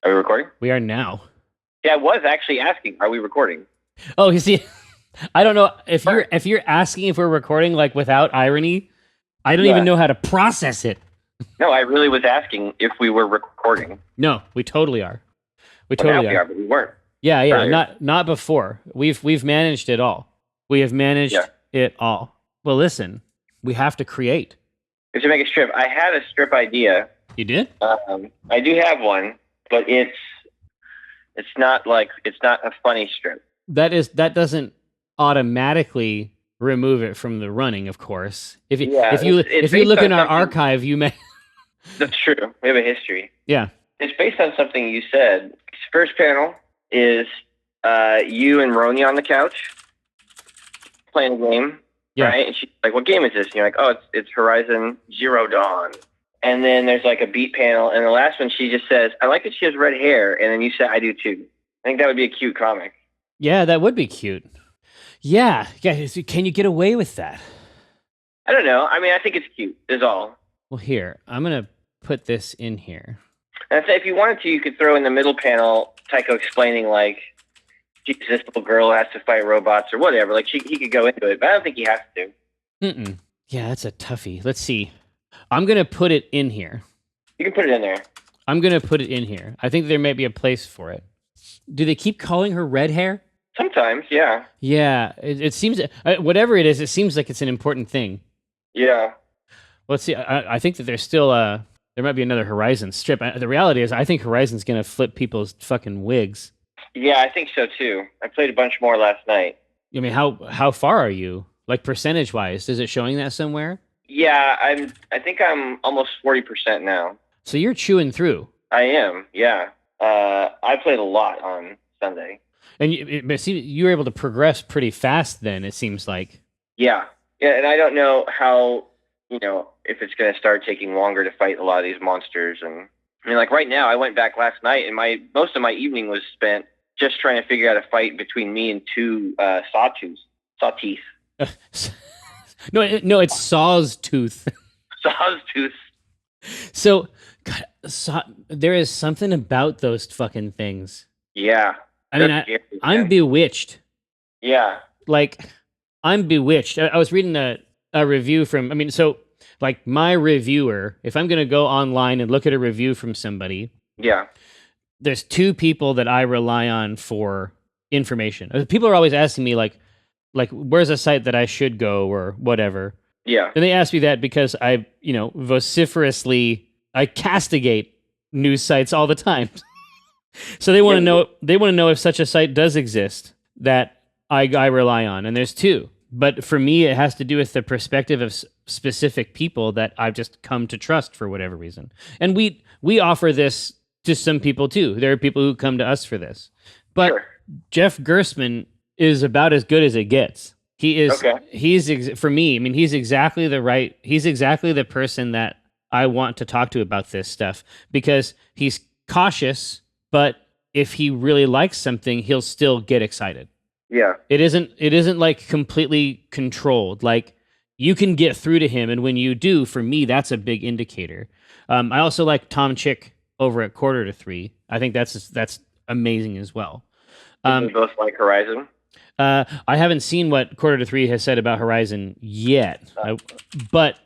Are we recording? We are now. Yeah, I was actually asking, are we recording? Oh, you see, I don't know if Sure. you're asking if we're recording like without irony. I don't Yeah. even know how to process it. No, I really was asking if we were recording. No, we totally are. We Well, now totally we are. are, but we weren't. Yeah, yeah. earlier. Not before. We've managed it all. We have managed Yeah. it all. Well, listen, we have to create. We should make a strip. I had a strip idea. You did? I do have one, but it's not a funny strip. That doesn't automatically remove it from the running, of course. If you Yeah, if you it's if you based look on in our something- archive, you may. That's true. We have a history. Yeah. It's based on something you said. First panel is you and Roni on the couch playing a game, Yeah. right? And she's like, "What game is this?" And you're like, "Oh, it's Horizon Zero Dawn." And then there's like a beat panel, and the last one she just says, "I like that she has red hair," and then you say, "I do too." I think that would be a cute comic. Yeah, that would be cute. Yeah. Can you get away with that? I don't know. I mean, I think it's cute. Is all. Well, here, I'm going to put this in here. And I'd say if you wanted to, you could throw in the middle panel Tycho explaining like, "Geez, this little girl has to fight robots" or whatever. Like he could go into it, but I don't think he has to. Mm-mm. Yeah, that's a toughie. Let's see. I'm going to put it in here. You can put it in there. I'm going to put it in here. I think there may be a place for it. Do they keep calling her red hair? Sometimes, yeah. Yeah, it seems, whatever it is, it seems like it's an important thing. Yeah. Let's see. I think that there's still, there might be another Horizon strip. The reality is, I think Horizon's going to flip people's fucking wigs. Yeah, I think so too. I played a bunch more last night. I mean, how far are you? Like percentage-wise, is it showing that somewhere? Yeah, I think I'm almost 40% now. So you're chewing through. I am, yeah. I played a lot on Sunday. And you were able to progress pretty fast then, it seems like. Yeah. Yeah, and I don't know how, if it's going to start taking longer to fight a lot of these monsters. And I mean, like right now, I went back last night, and most of my evening was spent just trying to figure out a fight between me and two Sawteeth. No, it's Sawtooth. Sawtooth. So, God, there is something about those fucking things. Yeah. I mean, I'm bewitched. Yeah. Like, I'm bewitched. I was reading a review from, so, like, my reviewer, if I'm going to go online and look at a review from somebody, yeah, there's two people that I rely on for information. People are always asking me, like, where's a site that I should go or whatever. Yeah. And they ask me that because I, vociferously, I castigate news sites all the time. So they want to know. They want to know if such a site does exist that I rely on, and there's two. But for me, it has to do with the perspective of specific people that I've just come to trust for whatever reason. And we offer this to some people too. There are people who come to us for this. But Sure. Jeff Gerstmann is about as good as it gets. He is. Okay. For me. I mean, he's exactly the person that I want to talk to about this stuff because he's cautious. But if he really likes something, he'll still get excited. Yeah. It isn't like completely controlled. Like you can get through to him, and when you do, for me, that's a big indicator. I also like Tom Chick over at Quarter to Three. I think that's amazing as well. We both like Horizon. I haven't seen what Quarter to Three has said about Horizon yet, but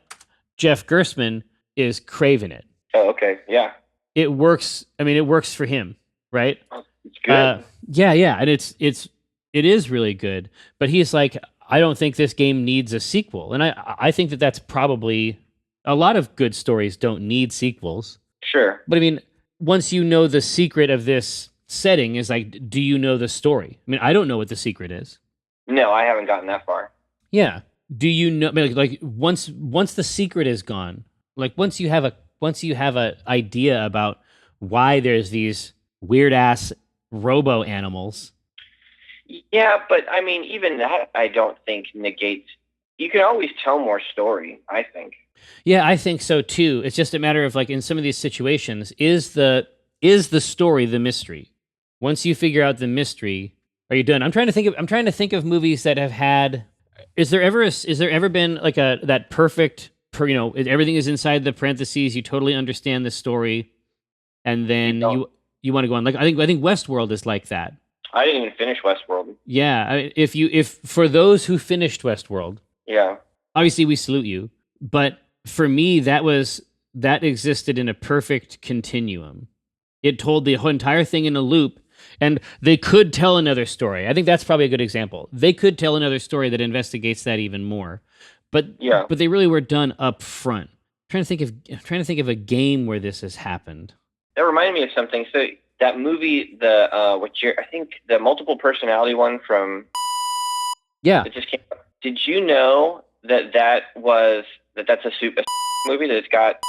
Jeff Gerstmann is craving it. Oh, okay. Yeah. It works. I mean, it works for him, right? It's good. Yeah, and it is really good. But he's like, I don't think this game needs a sequel, and I think that that's probably a lot of good stories don't need sequels. Sure. But I mean, once you know the secret of this setting, is like, do you know the story? I mean, I don't know what the secret is. No, I haven't gotten that far. Yeah. Do you know? I mean, like once the secret is gone, like once you have a idea about why there's these weird ass robo animals. Yeah, but I mean, even that I don't think negates. You can always tell more story, I think. Yeah, I think so too. It's just a matter of like in some of these situations, is the story the mystery? Once you figure out the mystery, are you done? I'm trying to think of movies that have had. Is there ever been like that perfect? Everything is inside the parentheses. You totally understand the story, and then you want to go on. Like I think Westworld is like that. I didn't even finish Westworld. Yeah, if for those who finished Westworld, Yeah. obviously we salute you. But for me, that existed in a perfect continuum. It told the whole entire thing in a loop, and they could tell another story. I think that's probably a good example. They could tell another story that investigates that even more, but Yeah. but they really were done up front. I'm trying to think of a game where this has happened. That reminded me of something. So that movie, I think the multiple personality one from Yeah, it just came out. Did you know that's a movie that it's got?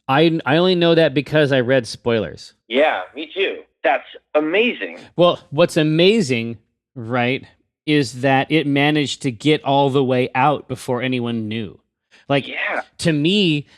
I only know that because I read spoilers. Yeah, me too. That's amazing. Well, what's amazing, right, is that it managed to get all the way out before anyone knew. Like, Yeah. to me,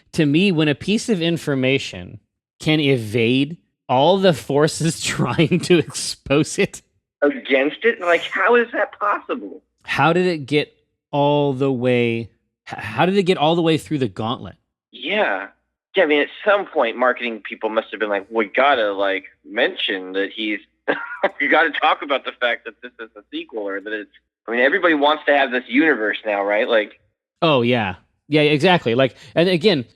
when a piece of information can evade all the forces trying to expose it, Against it? Like, how is that possible? how did it get all the way? How did it get all the way through the gauntlet? Yeah. Yeah, I mean, at some point, marketing people must have been like, we gotta, like, mention that he's... we gotta talk about the fact that this is a sequel, or that it's... I mean, everybody wants to have this universe now, right? Like... Oh, yeah. Yeah, exactly. Like, and again,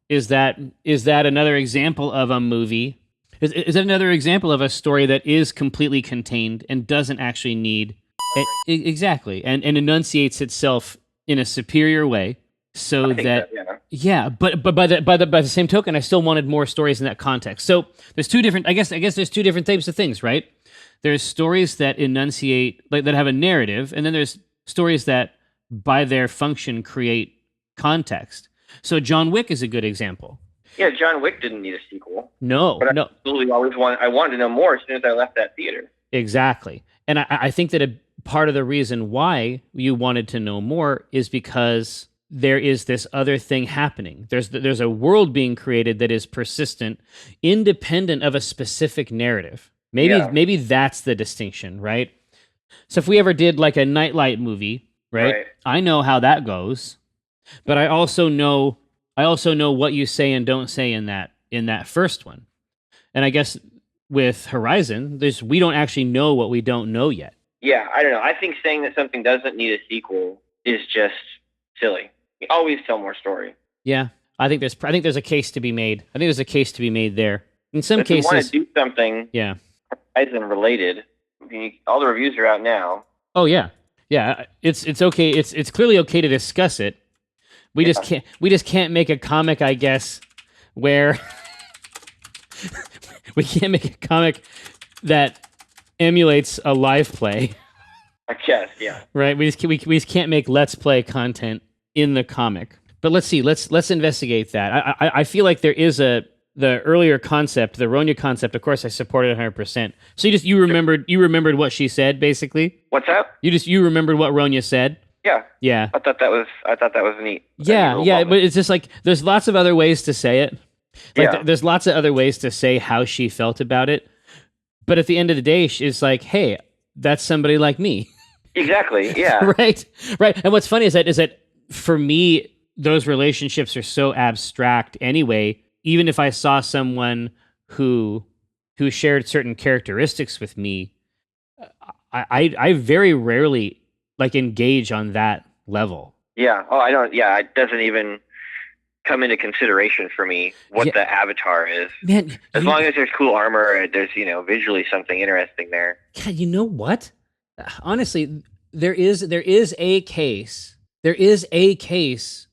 is that another example of a movie? Is that another example of a story that is completely contained and doesn't actually need... Exactly. And enunciates itself in a superior way, so that yeah. But by the same token, I still wanted more stories in that context. So there's two different. I guess there's two different types of things, right? There's stories that enunciate, like, that have a narrative, and then there's stories that, by their function, create context. So John Wick is a good example. Yeah, John Wick didn't need a sequel. No, but no. I absolutely I wanted to know more as soon as I left that theater. Exactly. And I think that a part of the reason why you wanted to know more is because there is this other thing happening. There's a world being created that is persistent, independent of a specific narrative. Maybe that's the distinction, right? So if we ever did like a Nightlight movie, right? I know how that goes, but I also know what you say and don't say in that first one. And I guess with Horizon, we don't actually know what we don't know yet. Yeah, I don't know. I think saying that something doesn't need a sequel is just silly. You always tell more story. Yeah, I think there's a case to be made. I think there's a case to be made there. In some cases, if you want to do something, yeah, Horizon related, all the reviews are out now. Oh yeah, yeah. It's okay. It's clearly okay to discuss it. We just can't make a comic, I guess, where we can't make a comic that emulates a live play. I guess, yeah. Right. We just can't make let's play content in the comic. But let's see. Let's investigate that. I feel like there is the earlier concept, the Ronya concept. Of course, I support it 100%. So you remembered what she said, basically. What's that? You remembered what Ronya said. Yeah. Yeah. I thought that was neat. Yeah, but it's just like there's lots of other ways to say it. Like there's lots of other ways to say how she felt about it. But at the end of the day, she's like, "Hey, that's somebody like me." Exactly. Yeah. Right. And what's funny is that for me, those relationships are so abstract anyway. Even if I saw someone who shared certain characteristics with me, I very rarely like engage on that level. Yeah. Oh, I don't. Yeah, it doesn't even come into consideration for me what the avatar is. Man, as long as there's cool armor, there's visually something interesting there. God, you know what? Honestly, there is a case. There is a case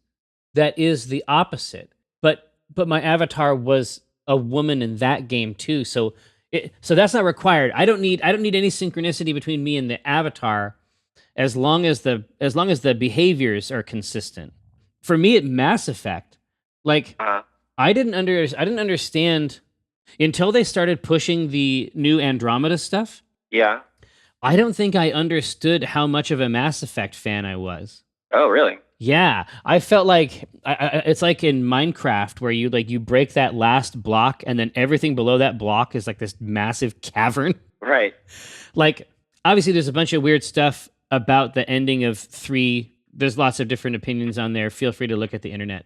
that is the opposite. But my avatar was a woman in that game too. So that's not required. I don't need any synchronicity between me and the avatar, as long as the behaviors are consistent. For me, at Mass Effect, like I didn't understand until they started pushing the new Andromeda stuff. Yeah. I don't think I understood how much of a Mass Effect fan I was. Oh, really? Yeah, I felt like it's like in Minecraft where you break that last block and then everything below that block is like this massive cavern. Right. Like, obviously there's a bunch of weird stuff about the ending of 3. There's lots of different opinions on there. Feel free to look at the internet.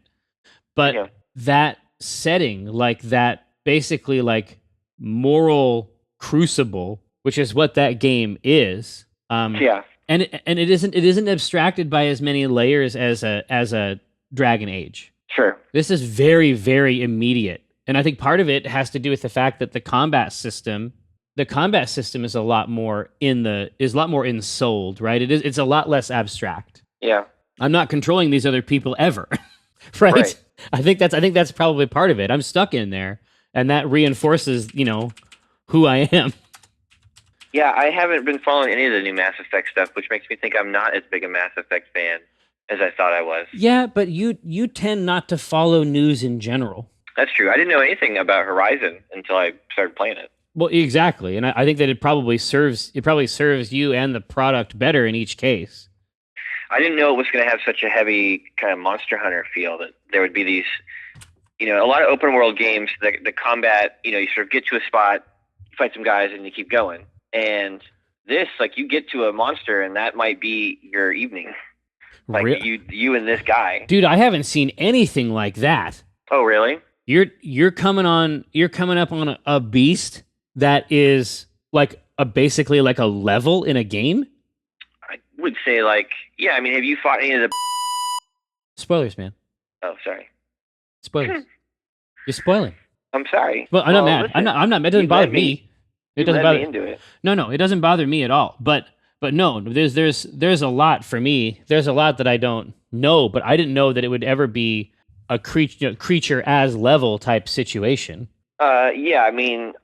But that setting, like that, basically like moral crucible, which is what that game is. Yeah. And it isn't abstracted by as many layers as a Dragon Age. Sure. This is very, very immediate. And I think part of it has to do with the fact that the combat system is a lot more ensouled, right? It's a lot less abstract. Yeah. I'm not controlling these other people ever. right? I think that's probably part of it. I'm stuck in there, and that reinforces, who I am. Yeah, I haven't been following any of the new Mass Effect stuff, which makes me think I'm not as big a Mass Effect fan as I thought I was. Yeah, but you tend not to follow news in general. That's true. I didn't know anything about Horizon until I started playing it. Well, exactly, and I think that it probably serves you and the product better in each case. I didn't know it was going to have such a heavy kind of Monster Hunter feel, that there would be these, a lot of open world games, the combat, you sort of get to a spot, you fight some guys, and you keep going. And this, like, you get to a monster, and that might be your evening. Like, you and this guy. Dude, I haven't seen anything like that. Oh, really? You're coming up on a beast that is basically like a level in a game? I would say, have you fought any of the spoilers, man? Oh, sorry. Spoilers. You're spoiling. I'm sorry. Well, I'm not mad. Listen, I'm not. It doesn't bother me. It doesn't bother me into it. No, it doesn't bother me at all. But no, there's a lot for me. There's a lot that I don't know, but I didn't know that it would ever be a creature as level type situation. Yeah,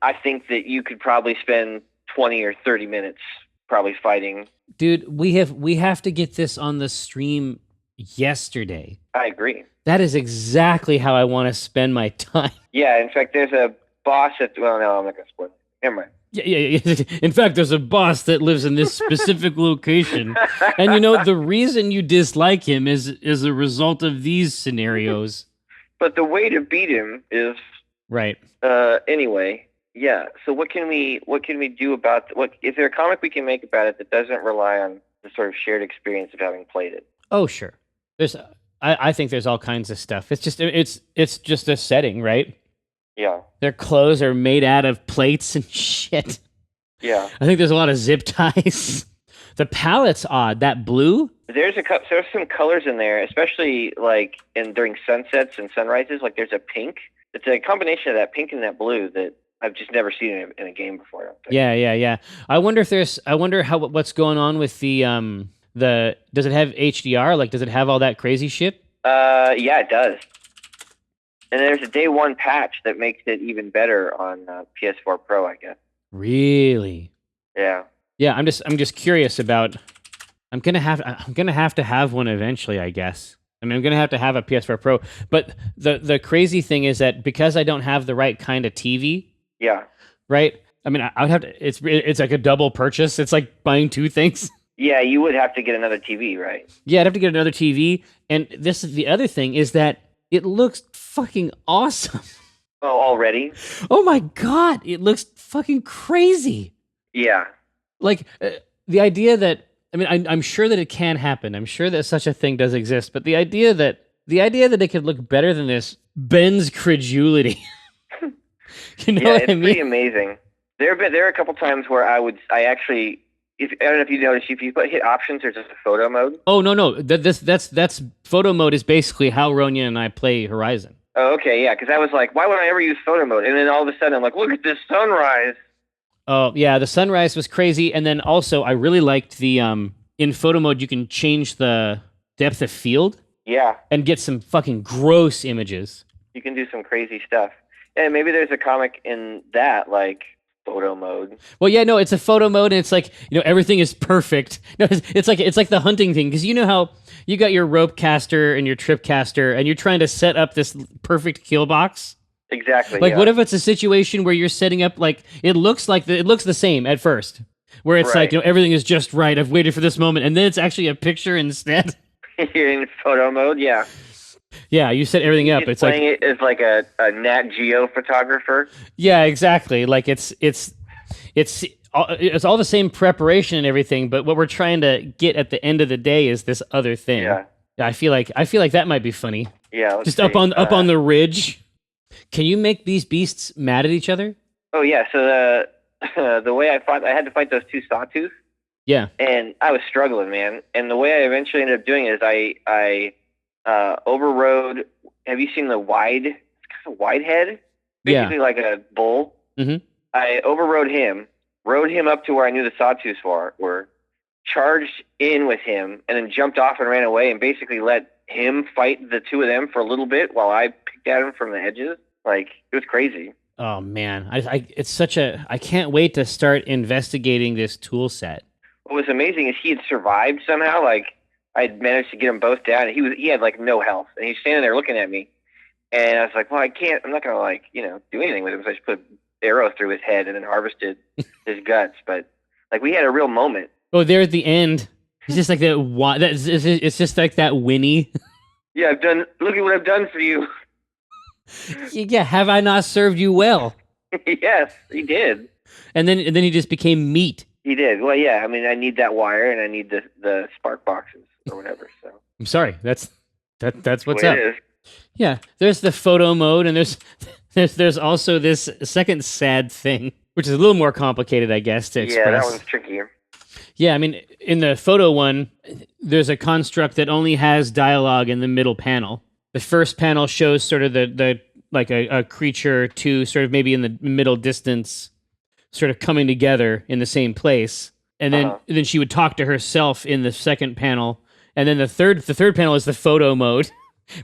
I think that you could probably spend 20 or 30 minutes probably fighting. Dude, we have to get this on the stream yesterday. I agree. That is exactly how I want to spend my time. Yeah, in fact, there's a boss no, I'm not going to spoil it. Never mind. Yeah. In fact, there's a boss that lives in this specific location. And the reason you dislike him is a result of these scenarios. But the way to beat him is right. Anyway, yeah. So what can we do about is there a comic we can make about it that doesn't rely on the sort of shared experience of having played it? Oh, sure. I think there's all kinds of stuff. It's just a setting, right? Yeah. Their clothes are made out of plates and shit. Yeah. I think there's a lot of zip ties. The palette's odd. That blue? There's some colors in there, especially during sunsets and sunrises. Like there's a pink. It's a combination of that pink and that blue that I've just never seen in a game before. I don't think. Yeah. I wonder what's going on with the does it have HDR? Like, does it have all that crazy shit? Yeah, it does. And there's a day one patch that makes it even better on PS4 Pro, I guess. Really? Yeah. Yeah, I'm just curious about. I'm gonna have to have one eventually, I guess. I'm gonna have to have a PS4 Pro. But the crazy thing is that because I don't have the right kind of TV. Yeah. Right. I would have to. It's like a double purchase. It's like buying two things. Yeah, you would have to get another TV, right? Yeah, I'd have to get another TV. And this is the other thing is that it looks fucking awesome. Oh, already? Oh my God, it looks fucking crazy. Yeah. Like the idea that I'm sure that it can happen. I'm sure that such a thing does exist. But the idea that it could look better than this bends credulity. You know what I mean? It's pretty amazing. There are a couple times where I actually. I don't know if you noticed, if you hit options, there's just a photo mode. Oh no, that's photo mode is basically how Ronya and I play Horizon. Oh, okay, yeah, because I was like, why would I ever use photo mode? And then all of a sudden, I'm like, look at this sunrise. Oh yeah, the sunrise was crazy, and then also I really liked the in photo mode you can change the depth of field. Yeah. And get some fucking gross images. You can do some crazy stuff, and maybe there's a comic in that photo mode. Well, yeah, no, it's a photo mode, and it's like everything is perfect. No, it's like the hunting thing, because you know how you got your rope caster and your trip caster, and you're trying to set up this perfect kill box. Exactly. Like, what if it's a situation where you're setting up it looks the same at first, where it's right. Everything is just right. I've waited for this moment, and then it's actually a picture instead. You're in photo mode, yeah. Yeah, you set everything up. It's playing it as like a Nat Geo photographer. Yeah, exactly. Like it's all the same preparation and everything, but what we're trying to get at the end of the day is this other thing. Yeah. I feel like that might be funny. Yeah. Just up on the ridge. Can you make these beasts mad at each other? Oh yeah, so the way I fought, I had to fight those two sawtooth, Yeah. and I was struggling, man. And the way I eventually ended up doing it is I overrode. Have you seen the wide? It's kind of wide head, Yeah. basically like a bull. Mm-hmm. I overrode him, rode him up to where I knew the sawtooths were, charged in with him, and then jumped off and ran away, and basically let him fight the two of them for a little bit while I picked at him from the edges. Like it was crazy. Oh man, it's such a. I can't wait to start investigating this tool set. What was amazing is he had survived somehow. Like I had managed to get them both down, and he had like no health, and he's standing there looking at me, and I was like, well, I can't. I'm not gonna like do anything with him. So I just put an arrow through his head and then harvested his guts. But like we had a real moment. Oh, there at the end, it's just like that. It's just like that Winnie. Yeah, I've done. Look at what I've done for you. Yeah, have I not served you well? Yes, he did. And then he just became meat. He did. Well, yeah. I mean, I need that wire, and I need the spark boxes or whatever. So I'm sorry. That's what's the up. way it is. Yeah, there's the photo mode, and there's also this second sad thing, which is a little more complicated, I guess, to express. Yeah, that one's trickier. Yeah, I mean, in the photo one, there's a construct that only has dialogue in the middle panel. The first panel shows sort of the like a creature to sort of maybe in the middle distance, sort of coming together in the same place, and then she would talk to herself in the second panel, and then the third panel is the photo mode,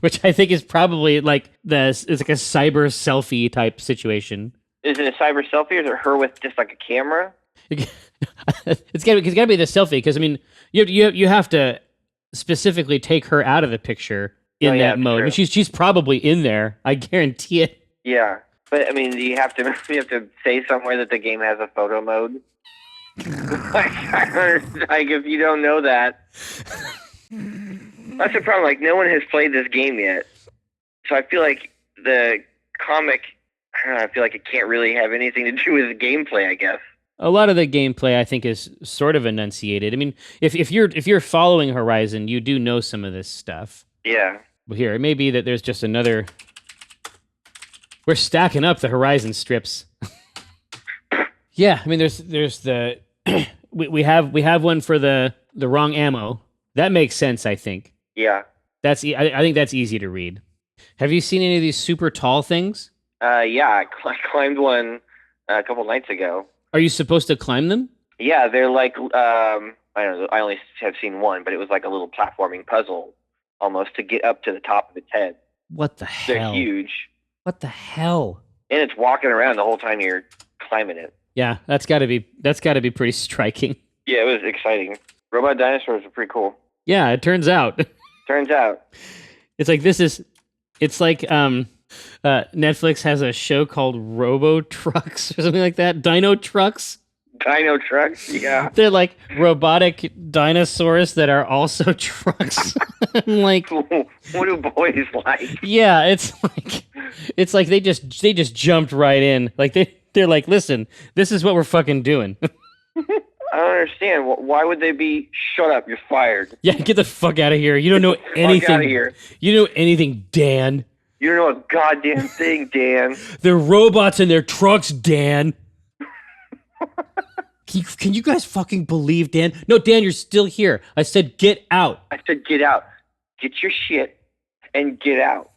which I think is probably like it's like a cyber selfie type situation. Is it a cyber selfie, or is it her with just like a camera? It's gotta be the selfie, because I mean you have to specifically take her out of the picture in that mode. I mean, she's probably in there. I guarantee it. Yeah, but I mean, you have to say somewhere that the game has a photo mode. like if you don't know that, that's the problem. Like no one has played this game yet, so I feel like the comic. I don't know, I feel like it can't really have anything to do with the gameplay, I guess. A lot of the gameplay, I think, is sort of enunciated. I mean, if you're following Horizon, you do know some of this stuff. Yeah. But here, it may be that there's just another. We're stacking up the Horizon strips. Yeah, I mean, there's the we have one for the wrong ammo. That makes sense, I think. Yeah. I think that's easy to read. Have you seen any of these super tall things? Yeah, I climbed one a couple nights ago. Are you supposed to climb them? Yeah, they're like I don't know. I only have seen one, but it was like a little platforming puzzle, almost to get up to the top of its head. What the hell? They're huge. What the hell? And it's walking around the whole time you're climbing it. Yeah, that's got to be pretty striking. Yeah, it was exciting. Robot dinosaurs are pretty cool. Yeah, it turns out. Turns out. It's like Netflix has a show called Robo Trucks or something like that. Dino Trucks. Dino trucks, yeah. They're like robotic dinosaurs that are also trucks. I'm like, what do boys like? Yeah, it's like they just jumped right in. Like they're like, listen, this is what we're fucking doing. I don't understand. Why would they be? Shut up! You're fired. Yeah, get the fuck out of here. You don't know anything. Fuck out of here. You don't know anything, Dan. You don't know a goddamn thing, Dan. They're robots in their trucks, Dan. Can you guys fucking believe, Dan? No, Dan, you're still here. I said get out. I said get out. Get your shit and get out.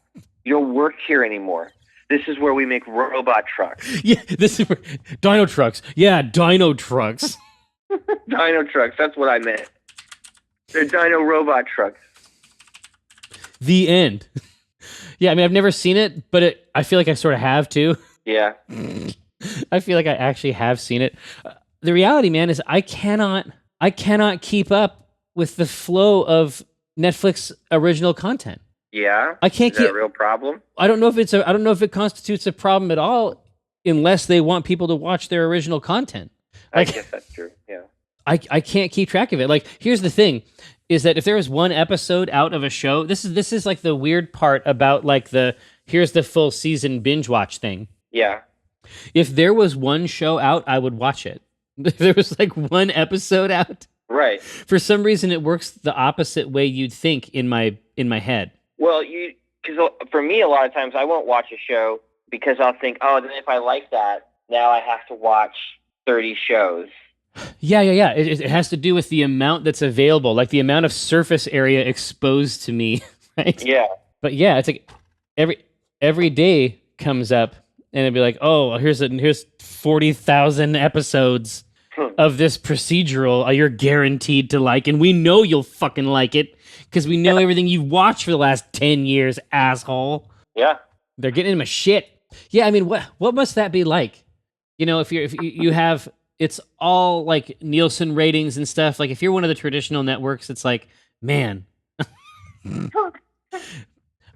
You don't work here anymore. This is where we make robot trucks. Yeah, this is where, Dino Trucks. Yeah, Dino Trucks. Dino trucks. That's what I meant. They're dino robot trucks. The end. Yeah, I mean, I've never seen it, but I feel like I sort of have too. Yeah. I feel like I actually have seen it. The reality, man, is I cannot keep up with the flow of Netflix original content. Yeah. I can't keep. Is that a real problem? I don't know if it constitutes a problem at all, unless they want people to watch their original content. Like, I guess that's true. Yeah. I can't keep track of it. Like, here's the thing, is that if there is one episode out of a show, this is like the weird part about like here's the full season binge watch thing. Yeah. If there was one show out, I would watch it. If there was like one episode out. Right. For some reason, it works the opposite way you'd think in my head. Well, because for me, a lot of times I won't watch a show because I'll think, oh, then if I like that, now I have to watch 30 shows. Yeah. It has to do with the amount that's available, like the amount of surface area exposed to me, right? Yeah. But yeah, it's like every day comes up, and it'd be like, oh, here's 40,000 episodes of this procedural you're guaranteed to like, and we know you'll fucking like it because we know everything you've watched for the last 10 years, asshole. Yeah. They're getting in my shit. Yeah, I mean, what must that be like? You know, if you have, it's all like Nielsen ratings and stuff. Like if you're one of the traditional networks, it's like, man,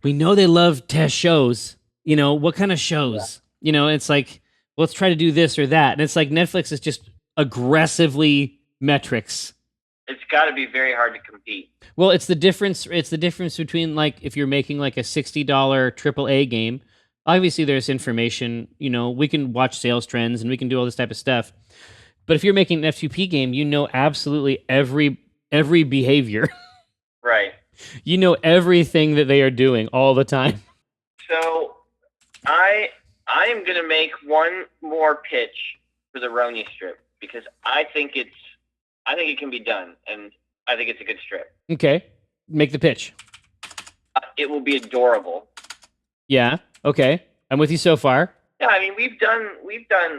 we know they love test shows. You know, what kind of shows? Yeah. You know, it's like, let's try to do this or that. And it's like Netflix is just aggressively metrics. It's got to be very hard to compete. Well, it's the difference between like if you're making like a $60 AAA game. Obviously, there's information. You know, we can watch sales trends and we can do all this type of stuff. But if you're making an F2P game, you know absolutely every behavior. Right. You know everything that they are doing all the time. So, I am gonna make one more pitch for the Ronya strip because I think it can be done, and I think it's a good strip. Okay, make the pitch. It will be adorable. Yeah. Okay, I'm with you so far. Yeah, I mean we've done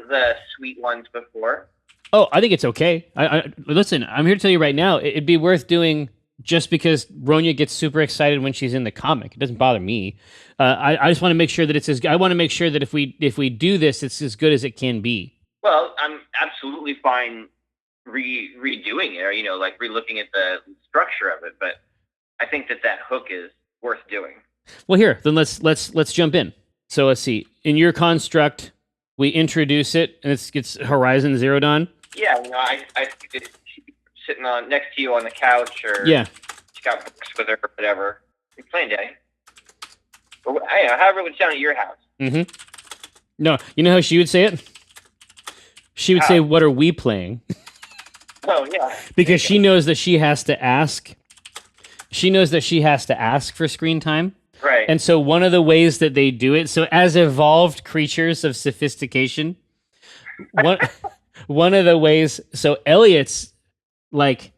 the sweet ones before. Oh, I think it's okay. I listen. I'm here to tell you right now. It'd be worth doing just because Ronya gets super excited when she's in the comic. It doesn't bother me. I just want to make sure that it's as. I want to make sure that if we do this, it's as good as it can be. Well, I'm absolutely fine redoing it, or like relooking at the structure of it. But I think that hook is worth doing. Well, here, then let's jump in. So let's see. In your construct, we introduce it, and it's Horizon Zero Dawn. Yeah, I think she's sitting next to you on the couch, or yeah, she's got books with her, or whatever. You're playing day. But however it would sound at your house. Mm-hmm. No, you know how she would say it? She would say, "What are we playing?" Oh yeah. Because she knows that she has to ask. She knows that she has to ask for screen time. Right. And so one of the ways that they do it, so as evolved creatures of sophistication, one of the ways, so Elliot's like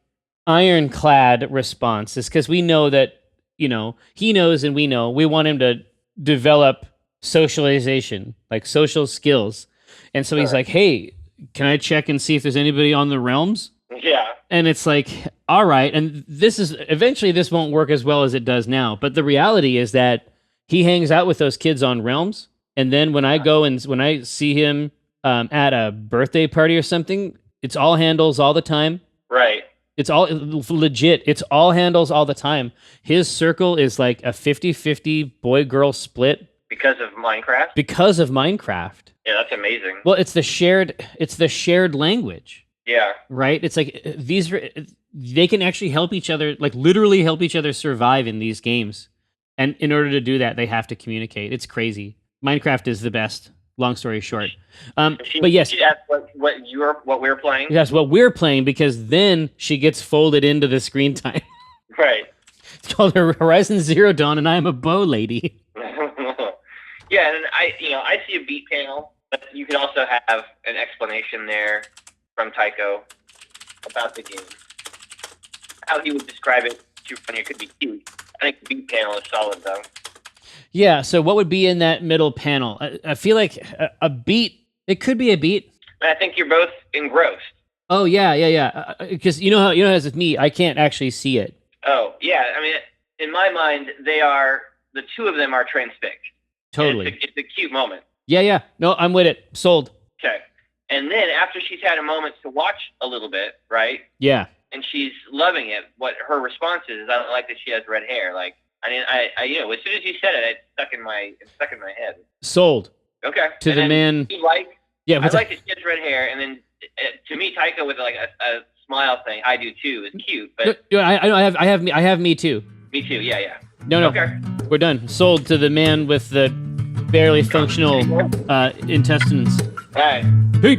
ironclad response is because we know that, he knows and we know, we want him to develop socialization, like social skills. And so he's like, hey, can I check and see if there's anybody on the realms? Yeah. And it's like, all right. And eventually this won't work as well as it does now. But the reality is that he hangs out with those kids on Realms. And then when I go and when I see him at a birthday party or something, it's all handles all the time. Right. It's all legit. It's all handles all the time. His circle is like a 50-50 boy-girl split. Because of Minecraft? Because of Minecraft. Yeah, that's amazing. Well, it's the shared language. Yeah. Right? It's like they can actually help each other, like literally help each other survive in these games. And in order to do that, they have to communicate. It's crazy. Minecraft is the best. Long story short. But yes. She asked what we're playing? Yes, what we're playing, because then she gets folded into the screen time. Right. It's called Horizon Zero Dawn, and I am a bow lady. Yeah, and I see a beat panel, but you could also have an explanation there from Tycho about the game. How he would describe it to Ronya could be cute. I think the beat panel is solid, though. Yeah, so what would be in that middle panel? I feel like a beat, it could be a beat. I think you're both engrossed. Oh, yeah. Because you know how as with me, I can't actually see it. Oh, yeah. I mean, in my mind, the two of them are transfixed. Totally. It's a cute moment. Yeah. No, I'm with it. Sold. Okay. And then after she's had a moment to watch a little bit, right? Yeah. And she's loving it. What her response is I don't like that she has red hair. Like, I mean, I as soon as you said it, it stuck in my head. Sold. Okay. To the man. I like that she has red hair, and then to me, Tycho with like a smile thing, I do too, is cute. But I have me too. Me too. Yeah. No. Okay. We're done. Sold to the man with the barely functional intestines. All right. Hey.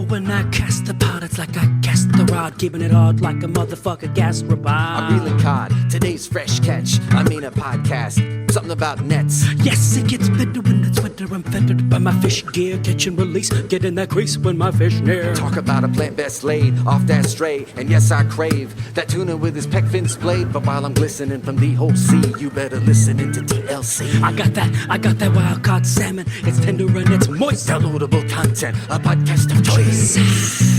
When I cast the pot, It's like I cast the rod, keeping it hard like a motherfucker gas robot. I'm reeling cod, today's fresh catch. I mean a podcast, something about nets. Yes, it gets better when it's winter. I'm fettered by my fish gear, catch and release. Get in that crease when my fish near. Talk about a plant best laid off that stray. And yes, I crave that tuna with his peck fin splayed. But while I'm glistening from the whole sea, you better listen into TLC. I got that wild caught salmon. It's tender and it's moist. Downloadable content, a podcast of choice.